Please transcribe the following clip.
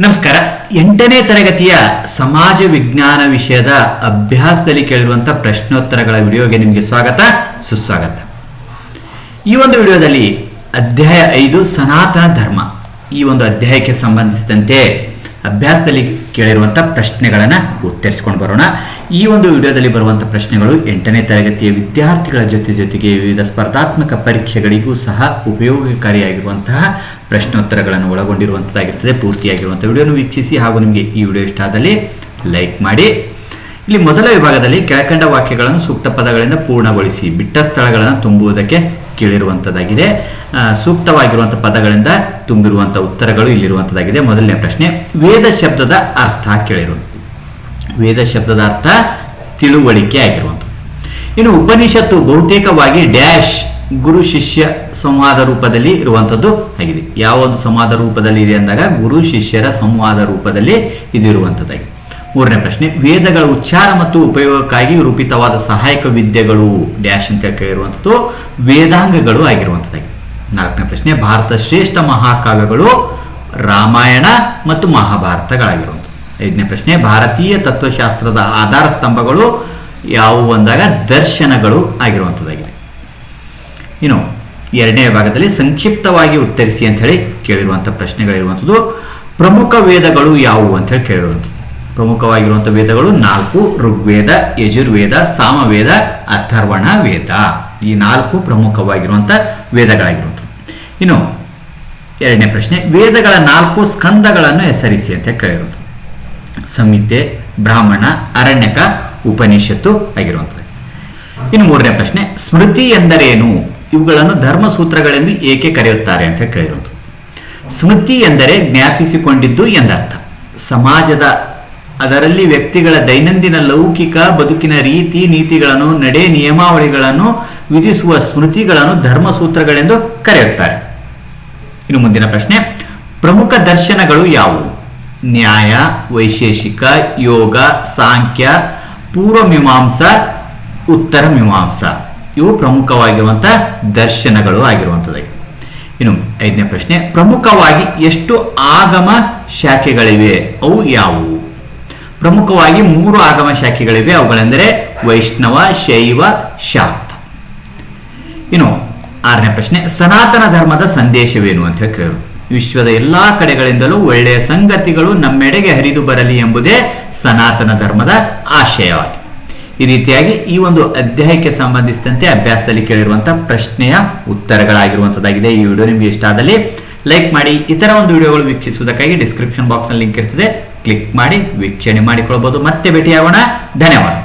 ನಮಸ್ಕಾರ. 8ನೇ ತರಗತಿಯ ಸಮಾಜ ವಿಜ್ಞಾನ ವಿಷಯದ ಅಭ್ಯಾಸದಲ್ಲಿ ಕೇಳಿರುವಂತಹ ಪ್ರಶ್ನೋತ್ತರಗಳ ವಿಡಿಯೋಗೆ ನಿಮಗೆ ಸ್ವಾಗತ ಸುಸ್ವಾಗತ. ಈ ಒಂದು ವಿಡಿಯೋದಲ್ಲಿ ಅಧ್ಯಾಯ 5 ಸನಾತನ ಧರ್ಮ ಈ ಒಂದು ಅಧ್ಯಾಯಕ್ಕೆ ಸಂಬಂಧಿಸಿದಂತೆ ಅಭ್ಯಾಸದಲ್ಲಿ ಕೇಳಿರುವಂತಹ ಪ್ರಶ್ನೆಗಳನ್ನು ಉತ್ತರಿಸಿಕೊಂಡು ಬರೋಣ. ಈ ಒಂದು ವಿಡಿಯೋದಲ್ಲಿ ಬರುವಂತಹ ಪ್ರಶ್ನೆಗಳು 8ನೇ ತರಗತಿಯ ವಿದ್ಯಾರ್ಥಿಗಳ ಜೊತೆಗೆ ವಿವಿಧ ಸ್ಪರ್ಧಾತ್ಮಕ ಪರೀಕ್ಷೆಗಳಿಗೂ ಸಹ ಉಪಯೋಗಕಾರಿಯಾಗಿರುವಂತಹ ಪ್ರಶ್ನೋತ್ತರಗಳನ್ನು ಒಳಗೊಂಡಿರುವಂಥದ್ದಾಗಿರ್ತದೆ. ಪೂರ್ತಿಯಾಗಿರುವಂಥ ವಿಡಿಯೋನು ವೀಕ್ಷಿಸಿ ಹಾಗೂ ನಿಮಗೆ ಈ ವಿಡಿಯೋ ಇಷ್ಟ ಆದಲ್ಲಿ ಲೈಕ್ ಮಾಡಿ. ಇಲ್ಲಿ ಮೊದಲ ವಿಭಾಗದಲ್ಲಿ ಕೆಳಕಂಡ ವಾಕ್ಯಗಳನ್ನು ಸೂಕ್ತ ಪದಗಳಿಂದ ಪೂರ್ಣಗೊಳಿಸಿ, ಬಿಟ್ಟ ಸ್ಥಳಗಳನ್ನು ತುಂಬುವುದಕ್ಕೆ ಕೇಳಿರುವಂಥದ್ದಾಗಿದೆ. ಸೂಕ್ತವಾಗಿರುವಂಥ ಪದಗಳಿಂದ ತುಂಬಿರುವಂಥ ಉತ್ತರಗಳು ಇಲ್ಲಿರುವಂಥದ್ದಾಗಿದೆ. ಮೊದಲನೇ ಪ್ರಶ್ನೆ, ವೇದ ಶಬ್ದದ ಅರ್ಥ ಕೇಳಿರುವುದು. ವೇದ ಶಬ್ದದ ಅರ್ಥ ತಿಳುವಳಿಕೆ ಆಗಿರುವಂಥದ್ದು. ಇನ್ನು ಉಪನಿಷತ್ತು ಬಹುತೇಕವಾಗಿ ಡ್ಯಾಶ್ ಗುರು ಶಿಷ್ಯ ಸಂವಾದ ರೂಪದಲ್ಲಿ ಇರುವಂಥದ್ದು ಆಗಿದೆ. ಯಾವ ಒಂದು ಸಂವಾದ ರೂಪದಲ್ಲಿ ಇದೆ ಅಂದಾಗ ಗುರು ಶಿಷ್ಯರ ಸಂವಾದ ರೂಪದಲ್ಲಿ ಇದು ಇರುವಂಥದ್ದಾಗಿದೆ. ಮೂರನೇ ಪ್ರಶ್ನೆ, ವೇದಗಳ ಉಚ್ಚಾರ ಮತ್ತು ಉಪಯೋಗಕ್ಕಾಗಿ ರೂಪಿತವಾದ ಸಹಾಯಕ ವಿದ್ಯೆಗಳು ಡ್ಯಾಶ್ ಅಂತ ಕೇಳಿರುವಂಥದ್ದು ವೇದಾಂಗಗಳು ಆಗಿರುವಂಥದ್ದಾಗಿದೆ. ನಾಲ್ಕನೇ ಪ್ರಶ್ನೆ, ಭಾರತ ಶ್ರೇಷ್ಠ ಮಹಾಕಾವ್ಯಗಳು ರಾಮಾಯಣ ಮತ್ತು ಮಹಾಭಾರತಗಳಾಗಿರುವಂಥದ್ದು. ಐದನೇ ಪ್ರಶ್ನೆ, ಭಾರತೀಯ ತತ್ವಶಾಸ್ತ್ರದ ಆಧಾರ ಸ್ತಂಭಗಳು ಯಾವುವು ಅಂದಾಗ ದರ್ಶನಗಳು ಆಗಿರುವಂಥದ್ದಾಗಿದೆ. ಇನ್ನು ಎರಡನೇ ಭಾಗದಲ್ಲಿ ಸಂಕ್ಷಿಪ್ತವಾಗಿ ಉತ್ತರಿಸಿ ಅಂತ ಹೇಳಿ ಕೇಳಿರುವಂಥ ಪ್ರಶ್ನೆಗಳಿರುವಂಥದ್ದು. ಪ್ರಮುಖ ವೇದಗಳು ಯಾವುವು ಅಂತ ಹೇಳಿ ಕೇಳಿರುವಂಥದ್ದು. ಪ್ರಮುಖವಾಗಿರುವಂಥ ವೇದಗಳು 4: ಋಗ್ವೇದ, ಯಜುರ್ವೇದ, ಸಾಮವೇದ, ಅಥರ್ವಣ ವೇದ. ಈ 4 ಪ್ರಮುಖವಾಗಿರುವಂಥ ವೇದಗಳಾಗಿರುವಂಥದ್ದು. ಇನ್ನು ಎರಡನೇ ಪ್ರಶ್ನೆ, ವೇದಗಳ 4 ಸ್ಕಂದಗಳನ್ನು ಹೆಸರಿಸಿ ಅಂತ ಕೇಳಿರುವಂಥದ್ದು. ಸಂಹಿತೆ, ಬ್ರಾಹ್ಮಣ, ಅರಣ್ಯಕ, ಉಪನಿಷತ್ತು ಆಗಿರುವಂಥದ್ದು. ಇನ್ನು ಮೂರನೇ ಪ್ರಶ್ನೆ, ಸ್ಮೃತಿ ಎಂದರೇನು? ಇವುಗಳನ್ನು ಧರ್ಮಸೂತ್ರಗಳೆಂದು ಏಕೆ ಕರೆಯುತ್ತಾರೆ ಅಂತ ಕೇಳಿರುವಂಥದ್ದು. ಸ್ಮೃತಿ ಎಂದರೆ ಜ್ಞಾಪಿಸಿಕೊಂಡಿದ್ದು ಎಂದರ್ಥ. ಸಮಾಜದ ಅದರಲ್ಲಿ ವ್ಯಕ್ತಿಗಳ ದೈನಂದಿನ ಲೌಕಿಕ ಬದುಕಿನ ರೀತಿ ನೀತಿಗಳನ್ನು, ನಡೆ ನಿಯಮಾವಳಿಗಳನ್ನು ವಿಧಿಸುವ ಸ್ಮೃತಿಗಳನ್ನು ಧರ್ಮಸೂತ್ರಗಳೆಂದು ಕರೆಯುತ್ತಾರೆ. ಇನ್ನು ಮುಂದಿನ ಪ್ರಶ್ನೆ, ಪ್ರಮುಖ ದರ್ಶನಗಳು ಯಾವುವು? ನ್ಯಾಯ, ವೈಶೇಷಿಕ, ಯೋಗ, ಸಾಂಖ್ಯ, ಪೂರ್ವ ಮೀಮಾಂಸಾ, ಉತ್ತರ ಮೀಮಾಂಸಾ. ಇವು ಪ್ರಮುಖವಾಗಿರುವಂಥ ದರ್ಶನಗಳು ಆಗಿರುವಂಥದ್ದಾಗಿದೆ. ಇನ್ನು ಐದನೇ ಪ್ರಶ್ನೆ, ಪ್ರಮುಖವಾಗಿ ಎಷ್ಟು ಆಗಮ ಶಾಖೆಗಳಿವೆ? ಅವು ಯಾವುವು? ಪ್ರಮುಖವಾಗಿ 3 ಆಗಮ ಶಾಖೆಗಳಿವೆ. ಅವುಗಳೆಂದರೆ ವೈಷ್ಣವ, ಶೈವ, ಶಾಕ್ತ. ಇನ್ನು ಆರನೇ ಪ್ರಶ್ನೆ, ಸನಾತನ ಧರ್ಮದ ಸಂದೇಶವೇನು ಅಂತ ಹೇಳಿ ಕೇಳಿದ್ರು. ವಿಶ್ವದ ಎಲ್ಲಾ ಕಡೆಗಳಿಂದಲೂ ಒಳ್ಳೆಯ ಸಂಗತಿಗಳು ನಮ್ಮೆಡೆಗೆ ಹರಿದು ಬರಲಿ ಎಂಬುದೇ ಸನಾತನ ಧರ್ಮದ ಆಶಯವಾಗಿದೆ. ಈ ರೀತಿಯಾಗಿ ಈ ಒಂದು ಅಧ್ಯಾಯಕ್ಕೆ ಸಂಬಂಧಿಸಿದಂತೆ ಅಭ್ಯಾಸದಲ್ಲಿ ಕೇಳಿರುವಂತಹ ಪ್ರಶ್ನೆಯ ಉತ್ತರಗಳಾಗಿರುವಂಥದ್ದಾಗಿದೆ. ಈ ವಿಡಿಯೋ ನಿಮಗೆ ಇಷ್ಟ ಆದಲ್ಲಿ ಲೈಕ್ ಮಾಡಿ. ಇತರ ಒಂದು ವಿಡಿಯೋಗಳು ವೀಕ್ಷಿಸುವುದಕ್ಕಾಗಿ ಡಿಸ್ಕ್ರಿಪ್ಷನ್ ಬಾಕ್ಸ್ ನಲ್ಲಿ ಲಿಂಕ್ ಇರ್ತದೆ, ಕ್ಲಿಕ್ ಮಾಡಿ ವೀಕ್ಷಣೆ ಮಾಡಿಕೊಳ್ಳಬಹುದು. ಮತ್ತೆ ಭೇಟಿಯಾಗೋಣ. ಧನ್ಯವಾದ.